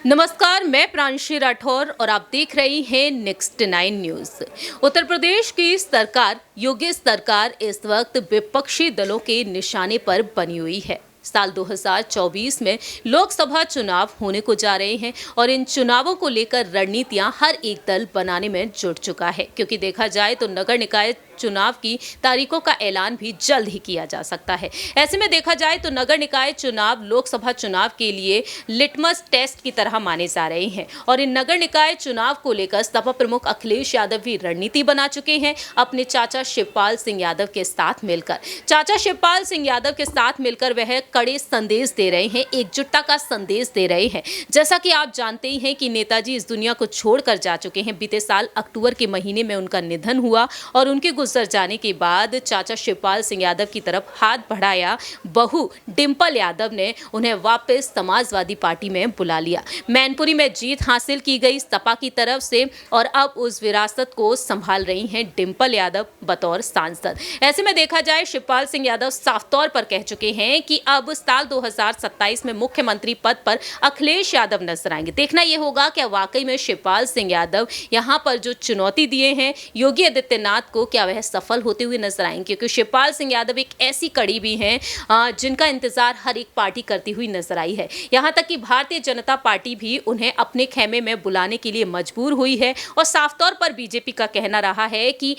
नमस्कार, मैं प्रांशी राठौर और आप देख रही हैं नेक्स्ट 9 न्यूज। उत्तर प्रदेश की सरकार, योगी सरकार इस वक्त विपक्षी दलों के निशाने पर बनी हुई है। साल 2024 में लोकसभा चुनाव होने को जा रहे हैं और इन चुनावों को लेकर रणनीतियां हर एक दल बनाने में जुट चुका है, क्योंकि देखा जाए तो नगर निकाय चुनाव की तारीखों का ऐलान भी जल्द ही किया जा सकता है। ऐसे में देखा जाए तो नगर निकाय चुनाव लोकसभा चुनाव के लिए लिटमस टेस्ट की तरह माने जा रहे हैं और इन नगर निकाय चुनाव को लेकर सपा प्रमुख अखिलेश यादव भी रणनीति बना चुके हैं अपने चाचा शिवपाल सिंह यादव के साथ मिलकर। चाचा शिवपाल सिंह यादव के साथ मिलकर वह कड़े संदेश दे रहे हैं, एकजुटता का संदेश दे रहे हैं। जैसा कि आप जानते ही हैं कि नेताजी इस दुनिया को छोड़कर जा चुके हैं। बीते साल अक्टूबर के महीने में उनका निधन हुआ और उनके गुजर जाने के बाद चाचा शिवपाल सिंह यादव की तरफ हाथ बढ़ाया बहू डिंपल यादव ने उन्हें वापस समाजवादी पार्टी में बुला लिया। मैनपुरी में जीत हासिल की गई सपा की तरफ से और अब उस विरासत को संभाल रही हैं डिंपल यादव बतौर सांसद। ऐसे में देखा जाए शिवपाल सिंह यादव साफ तौर पर कह चुके हैं कि अब साल 2027 में मुख्यमंत्री पद पर अखिलेश यादव नजर आएंगे। देखना यह होगा कि वाकई में शिवपाल सिंह यादव यहां पर जो चुनौती दिए हैं योगी आदित्यनाथ को, क्या वह सफल होते हुए नजर आएंगे, क्योंकि शिवपाल सिंह यादव एक ऐसी कड़ी भी हैं जिनका इंतजार हर एक पार्टी करती हुई नजर आई है। यहां तक कि भारतीय जनता पार्टी भी उन्हें अपने खेमे में बुलाने के लिए मजबूर हुई है और साफ तौर पर बीजेपी का कहना रहा है कि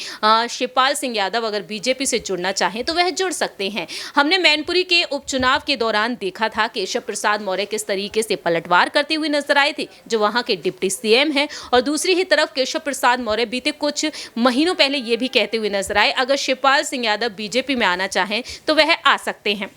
शिवपाल सिंह यादव अगर बीजेपी से जुड़ना चाहें तो वह जुड़ सकते हैं। हमने मैनपुरी के उपचुनाव के दौरान देखा था केशव प्रसाद मौर्य किस तरीके से पलटवार करते हुए नजर आए थे, जो वहां के डिप्टी सीएम हैं, और दूसरी ही तरफ केशव प्रसाद मौर्य बीते कुछ महीनों पहले ये भी कहते हुए नजर आए अगर शिवपाल सिंह यादव बीजेपी में आना चाहें तो वह आ सकते हैं।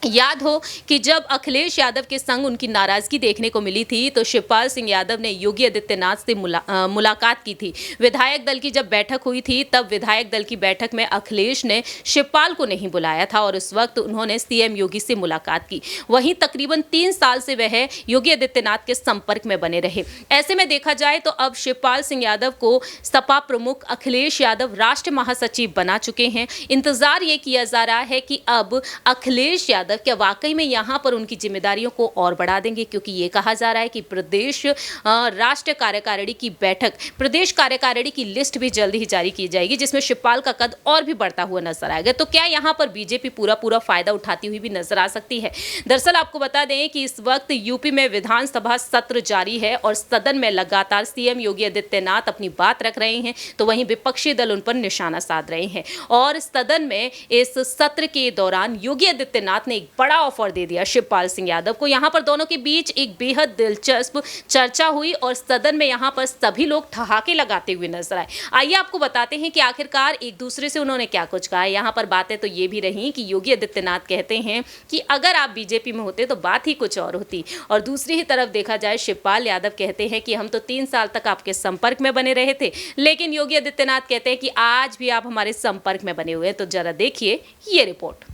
याद हो कि जब अखिलेश यादव के संग उनकी नाराजगी देखने को मिली थी तो शिवपाल सिंह यादव ने योगी आदित्यनाथ से मुलाकात की थी। विधायक दल की जब बैठक हुई थी तब विधायक दल की बैठक में अखिलेश ने शिवपाल को नहीं बुलाया था और उस वक्त उन्होंने सीएम योगी से मुलाकात की। वहीं तकरीबन 3 साल से वह योगी आदित्यनाथ के संपर्क में बने रहे। ऐसे में देखा जाए तो अब शिवपाल सिंह यादव को सपा प्रमुख अखिलेश यादव राष्ट्रीय महासचिव बना चुके हैं। इंतजार ये किया जा रहा है कि अब अखिलेश यादव क्या वाकई में यहां पर उनकी जिम्मेदारियों को और बढ़ा देंगे, क्योंकि ये कहा जा रहा है कि प्रदेश राष्ट्रीय कार्यकारिणी की बैठक, प्रदेश कार्यकारिणी की लिस्ट भी जल्दी ही जारी की जाएगी, जिसमें शिवपाल का कद और भी बढ़ता हुआ नजर आएगा। तो क्या यहां पर बीजेपी पूरा फायदा उठाती हुई भी नजर आ सकती है? दरअसल आपको बता दें कि इस वक्त यूपी में विधानसभा सत्र जारी है और सदन में लगातार सीएम योगी आदित्यनाथ अपनी बात रख रहे हैं, तो वहीं विपक्षी दल उन पर निशाना साध रहे हैं और सदन में इस सत्र के दौरान योगी आदित्यनाथ ने एक बड़ा ऑफर दे दिया शिवपाल सिंह यादव को। यहां पर दोनों के बीच एक बेहद दिलचस्प चर्चा हुई और सदन में यहां पर सभी लोग ठहाके लगाते हुए नजर आए। आइए आपको बताते हैं कि आखिरकार एक दूसरे से उन्होंने क्या कुछ कहा। यहां पर बातें तो ये भी रही कि योगी आदित्यनाथ कहते हैं कि अगर आप बीजेपी में होते तो बात ही कुछ और होती, और दूसरी ही तरफ देखा जाए शिवपाल यादव कहते हैं कि हम तो 3 साल तक आपके संपर्क में बने रहे थे, लेकिन योगी आदित्यनाथ कहते हैं कि आज भी आप हमारे संपर्क में बने हुए हैं। तो जरा देखिए ये रिपोर्ट।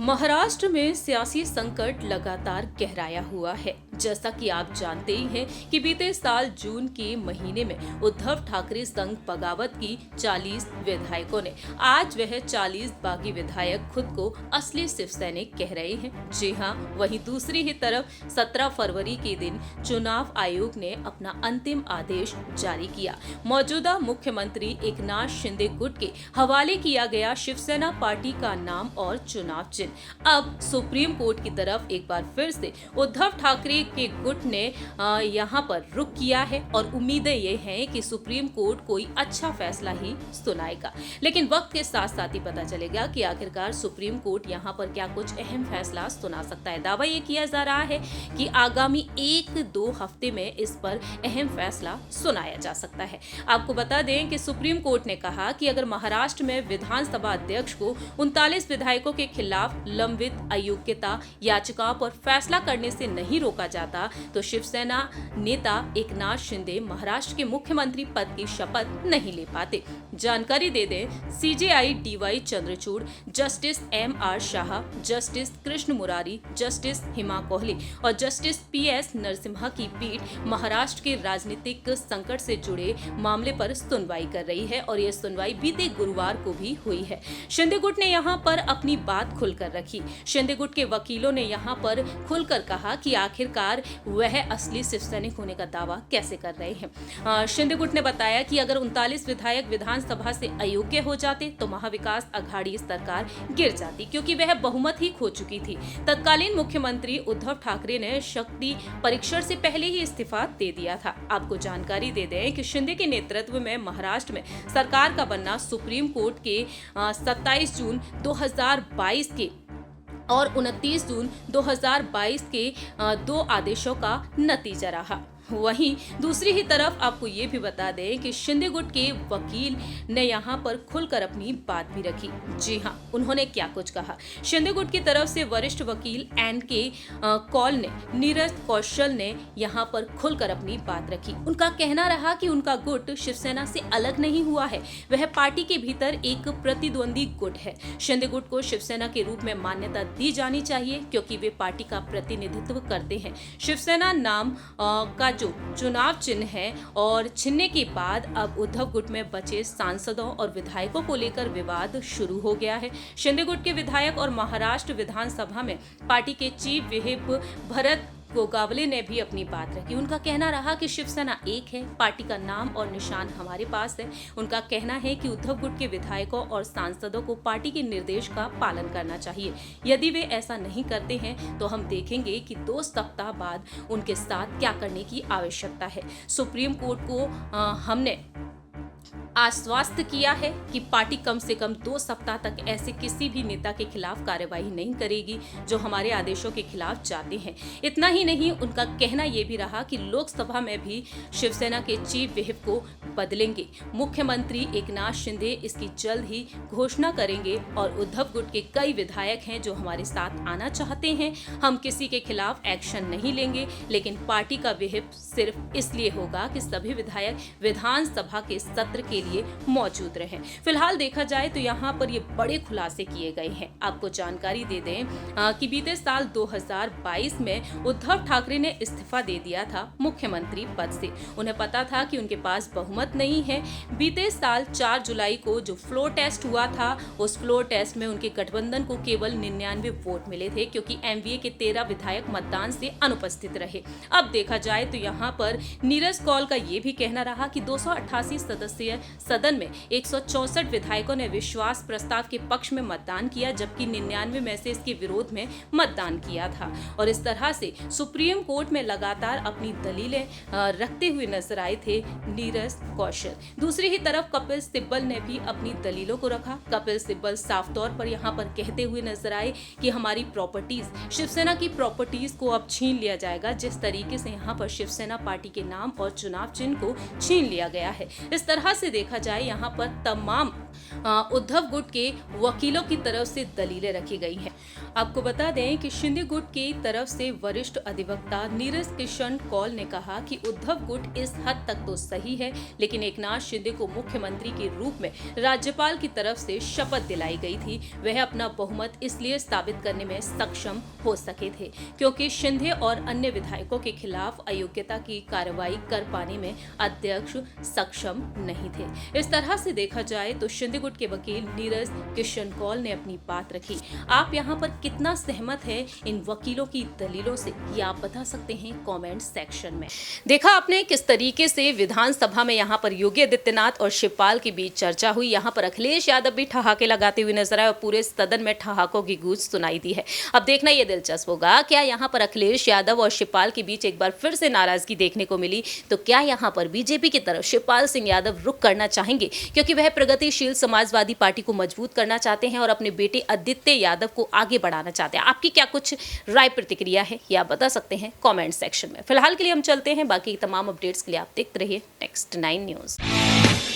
महाराष्ट्र में सियासी संकट लगातार गहराया हुआ है। जैसा कि आप जानते ही हैं कि बीते साल जून के महीने में उद्धव ठाकरे संग बगावत की 40 विधायकों ने, आज वह 40 बागी विधायक खुद को असली शिव सैनिक कह रहे हैं। जी हां, वहीं दूसरी ही तरफ 17 फरवरी के दिन चुनाव आयोग ने अपना अंतिम आदेश जारी किया। मौजूदा मुख्यमंत्री एकनाथ शिंदे गुट के हवाले किया गया शिवसेना पार्टी का नाम और चुनाव चिन्ह अब सुप्रीम कोर्ट की तरफ एक बार फिर से उद्धव ठाकरे के गुट ने यहां पर रुख किया है और उम्मीदें ये हैं कि सुप्रीम कोर्ट कोई अच्छा फैसला ही सुनाएगा। लेकिन वक्त के साथ साथ ही पता चलेगा कि आखिरकार सुप्रीम कोर्ट यहां पर क्या कुछ अहम फैसला सुना सकता है। दावा ये किया जा रहा है कि आगामी 1-2 हफ्ते में इस पर अहम फैसला सुनाया जा सकता है। आपको बता दें कि सुप्रीम कोर्ट ने कहा कि अगर महाराष्ट्र में विधानसभा अध्यक्ष को 39 विधायकों के खिलाफ लंबित अयोग्यता याचिकाओं पर फैसला करने से नहीं रोका जाता तो शिवसेना नेता एकनाथ शिंदे महाराष्ट्र के मुख्यमंत्री पद की शपथ नहीं ले पाते। जानकारी दे दें, CJI DY Chandrachud, justice MR Shah, justice Krishna Murari, justice Hima Kohli और जस्टिस पीएस नरसिम्हा की पीठ महाराष्ट्र के राजनीतिक संकट से जुड़े मामले पर सुनवाई कर रही है और यह सुनवाई बीते गुरुवार को भी हुई है। शिंदे गुट ने यहाँ पर अपनी बात खुलकर रखी। शिंदे गुट के वकीलों ने यहाँ पर खुलकर कहा कि आखिरकार आखिरकार वह असली शिव सैनिक होने का दावा कैसे कर रहे हैं। शिंदे गुट ने बताया कि अगर 39 विधायक विधानसभा से अयोग्य हो जाते तो महाविकास अघाड़ी सरकार गिर जाती, क्योंकि वह बहुमत ही खो चुकी थी। तत्कालीन मुख्यमंत्री उद्धव ठाकरे ने शक्ति परीक्षण से पहले ही इस्तीफा दे दिया था। आपको जानकारी दे दें कि शिंदे के नेतृत्व में महाराष्ट्र में सरकार का बनना सुप्रीम कोर्ट के 27 जून 2022 के और 29 जून 2022 के दो आदेशों का नतीजा रहा। वहीं दूसरी ही तरफ आपको ये भी बता दें कि शिंदे गुट के वकील ने यहाँ पर खुलकर अपनी बात भी रखी। जी हाँ, उन्होंने क्या कुछ कहा। शिंदे गुट की तरफ से वरिष्ठ वकील NK कौल ने नीरज कौशल ने यहाँ पर खुलकर अपनी बात रखी। उनका कहना रहा कि उनका गुट शिवसेना से अलग नहीं हुआ है, वह पार्टी के भीतर एक प्रतिद्वंदी गुट है। शिंदे गुट को शिवसेना के रूप में मान्यता दी जानी चाहिए, क्योंकि वे पार्टी का प्रतिनिधित्व करते हैं। शिवसेना नाम का जो चुनाव चिन्ह है और छीनने के बाद अब उद्धव गुट में बचे सांसदों और विधायकों को लेकर विवाद शुरू हो गया है। शिंदे गुट के विधायक और महाराष्ट्र विधानसभा में पार्टी के चीफ व्हिप भरत गोगावले ने भी अपनी बात रखी। उनका कहना रहा कि शिवसेना एक है, पार्टी का नाम और निशान हमारे पास है। उनका कहना है कि उद्धव गुट के विधायकों और सांसदों को पार्टी के निर्देश का पालन करना चाहिए। यदि वे ऐसा नहीं करते हैं तो हम देखेंगे कि 2 सप्ताह बाद उनके साथ क्या करने की आवश्यकता है। सुप्रीम कोर्ट को हमने आश्वस्त किया है कि पार्टी कम से कम 2 सप्ताह तक ऐसे किसी भी नेता के खिलाफ कार्यवाही नहीं करेगी जो हमारे आदेशों के खिलाफ जाते हैं। इतना ही नहीं, उनका कहना यह भी रहा कि लोकसभा में भी शिवसेना के चीफ व्हिप को बदलेंगे। मुख्यमंत्री एकनाथ शिंदे इसकी जल्द ही घोषणा करेंगे और उद्धव गुट के कई विधायक हैं जो हमारे साथ आना चाहते हैं। हम किसी के खिलाफ एक्शन नहीं लेंगे, लेकिन पार्टी का व्हिप सिर्फ इसलिए होगा कि सभी विधायक विधानसभा के सत्र के लिए मौजूद रहे। फिलहाल देखा जाए तो यहाँ पर ये बड़े खुलासे किए गए हैं। आपको जानकारी दे दें कि बीते साल 2022 में उद्धव ठाकरे ने इस्तीफा दे दिया था मुख्यमंत्री पद से। उन्हें पता था कि उनके पास बहुमत नहीं है। बीते साल 4 जुलाई को जो फ्लोर टेस्ट हुआ था, उस फ्लोर टेस्ट में उनके गठबंधन को केवल 99 वोट मिले थे, क्योंकि MVA के 13 विधायक मतदान से अनुपस्थित रहे। अब देखा जाए तो यहाँ पर नीरज कौल का ये भी कहना रहा कि 288 सदस्यीय सदन में 164 विधायकों ने विश्वास प्रस्ताव के पक्ष में मतदान किया, जबकि 99 में से इसके विरोध में मतदान किया था। और इस तरह से सुप्रीम कोर्ट में लगातार अपनी दलीलें रखते हुए नजर आए थे नीरज कौशल। दूसरी ही तरफ कपिल सिब्बल ने भी अपनी दलीलों को रखा। कपिल सिब्बल साफ तौर पर यहाँ पर कहते हुए नजर आए कि हमारी प्रॉपर्टीज, शिवसेना की प्रॉपर्टीज को अब छीन लिया जाएगा, जिस तरीके से यहाँ पर शिवसेना पार्टी के नाम और चुनाव चिन्ह को छीन लिया गया है। इस तरह से देखा जाए यहाँ पर तमाम उद्धव गुट के वकीलों की तरफ से दलीलें रखी गई हैं। आपको बता दें कि शिंदे गुट की तरफ से वरिष्ठ अधिवक्ता नीरज किशन कौल ने कहा कि उद्धव गुट इस हद तक तो सही है, लेकिन एकनाथ शिंदे को मुख्यमंत्री के रूप में राज्यपाल की तरफ से शपथ दिलाई गई थी। वह अपना बहुमत इसलिए साबित करने में सक्षम हो सके थे क्योंकि शिंदे और अन्य विधायकों के खिलाफ अयोग्यता की कार्रवाई कर पाने में अध्यक्ष सक्षम नहीं थे। इस तरह से देखा जाए तो शिंदे गुट के वकील नीरज किशन कौल ने अपनी बात रखी। आप यहाँ पर कितना सहमत है इन वकीलों की दलीलों से, ये आप बता सकते हैं कमेंट सेक्शन में। देखा आपने किस तरीके से विधानसभा में यहाँ पर योगी आदित्यनाथ और शिवपाल के बीच चर्चा हुई। यहाँ पर अखिलेश यादव भी ठहाके लगाते हुए नजर आए और पूरे सदन में ठहाकों की गूंज सुनाई दी है। अब देखना यह दिलचस्प होगा, क्या यहाँ पर अखिलेश यादव और शिवपाल के बीच एक बार फिर से नाराजगी देखने को मिली, तो क्या यहाँ पर बीजेपी की तरफ शिवपाल सिंह यादव रुख करना चाहेंगे, क्योंकि वह प्रगतिशील समाजवादी पार्टी को मजबूत करना चाहते हैं और अपने बेटे आदित्य यादव को आगे बढ़ाना चाहते हैं। आपकी क्या कुछ राय प्रतिक्रिया है, ये आप बता सकते हैं कमेंट सेक्शन में। फिलहाल के लिए हम चलते हैं, बाकी तमाम अपडेट्स के लिए आप देखते रहिए Next 9 न्यूज़।